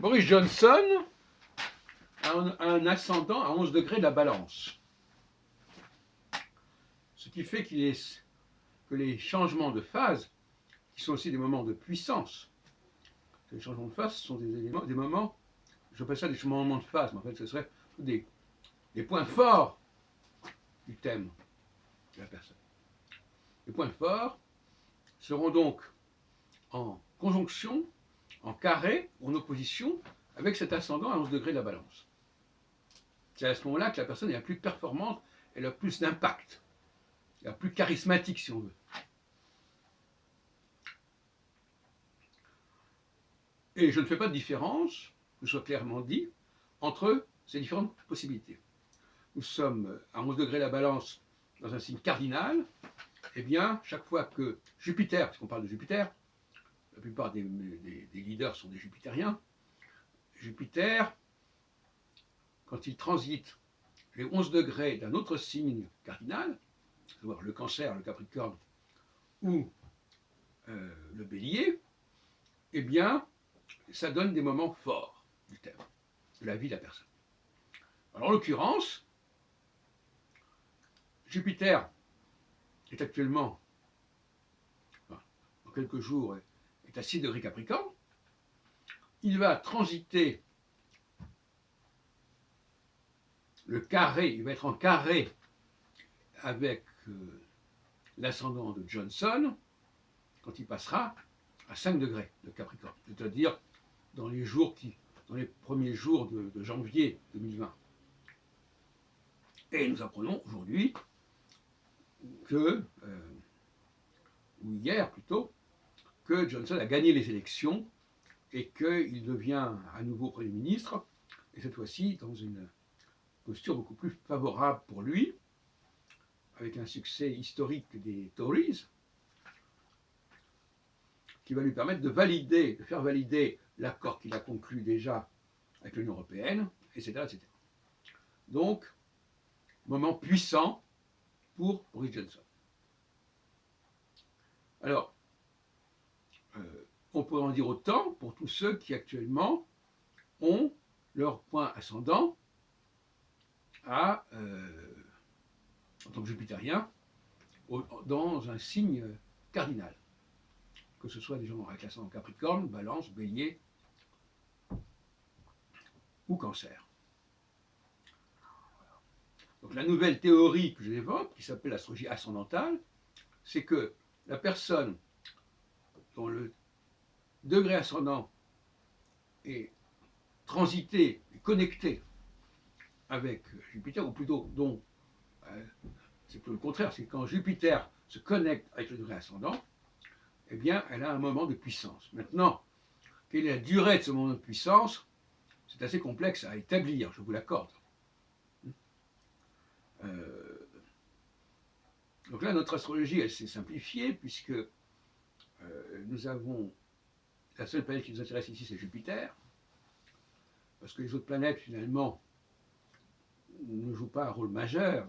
Boris Johnson a un ascendant à 11 degrés de la balance. Ce qui fait que les changements de phase, qui sont aussi des moments de puissance, les changements de phase sont des moments, j'appelle ça des moments de phase, mais en fait ce serait des points forts du thème de la personne. Les points forts seront donc en conjonction, en carré, en opposition avec cet ascendant à 11 degrés de la balance. C'est à ce moment-là que la personne est la plus performante et la plus d'impact, la plus charismatique si on veut. Et je ne fais pas de différence, que ce soit clairement dit, entre ces différentes possibilités. Nous sommes à 11 degrés la balance dans un signe cardinal, eh bien, chaque fois que Jupiter, puisqu'on parle de Jupiter, la plupart des leaders sont des jupitériens, Jupiter, quand il transite les 11 degrés d'un autre signe cardinal, à savoir le Cancer, le Capricorne ou le Bélier, eh bien, ça donne des moments forts du thème, de la vie de la personne. Alors, en l'occurrence, Jupiter est actuellement, dans quelques jours, est à 6 degrés Capricorne. Il va transiter le carré, il va être en carré avec l'ascendant de Johnson quand il passera à 5 degrés de Capricorne, c'est-à-dire dans les premiers jours de janvier 2020. Et nous apprenons aujourd'hui que, ou hier plutôt, que Johnson a gagné les élections et qu'il devient à nouveau Premier ministre, et cette fois-ci dans une posture beaucoup plus favorable pour lui, avec un succès historique des Tories, qui va lui permettre de faire valider l'accord qu'il a conclu déjà avec l'Union européenne, etc., etc. Donc, moment puissant pour Boris Johnson. Alors, on pourrait en dire autant pour tous ceux qui actuellement ont leur point ascendant en tant que jupitérien dans un signe cardinal, que ce soit des gens avec l'ascendant Capricorne, Balance, Bélier ou Cancer. Donc la nouvelle théorie que j'évoque, qui s'appelle l'astrologie ascendantale, c'est que la personne dont le degré ascendant est transité, est connecté avec Jupiter, ou plutôt dont c'est plutôt le contraire, c'est quand Jupiter se connecte avec le degré ascendant, eh bien, elle a un moment de puissance. Maintenant, quelle est la durée de ce moment de puissance? C'est assez complexe à établir, je vous l'accorde. Donc là, notre astrologie, elle s'est simplifiée, puisque nous avons la seule planète qui nous intéresse ici, c'est Jupiter, parce que les autres planètes, finalement, ne jouent pas un rôle majeur.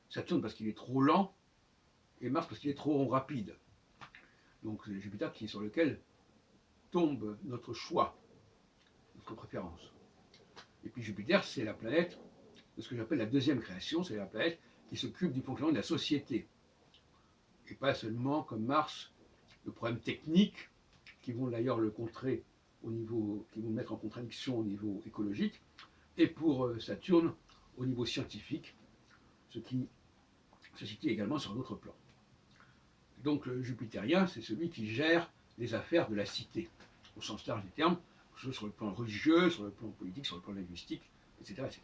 Saturne parce qu'il est trop lent, et Mars parce qu'il est trop rapide. Donc c'est Jupiter qui est sur lequel tombe notre choix, notre préférence. Et puis Jupiter, c'est la planète de ce que j'appelle la deuxième création, c'est la planète qui s'occupe du fonctionnement de la société. Et pas seulement, comme Mars, de problèmes techniques qui vont d'ailleurs le contrer qui vont le mettre en contradiction au niveau écologique, et pour Saturne au niveau scientifique, ce qui se situe également sur d'autres plans. Donc le jupitérien, c'est celui qui gère les affaires de la cité, au sens large du terme, sur le plan religieux, sur le plan politique, sur le plan linguistique, etc., etc.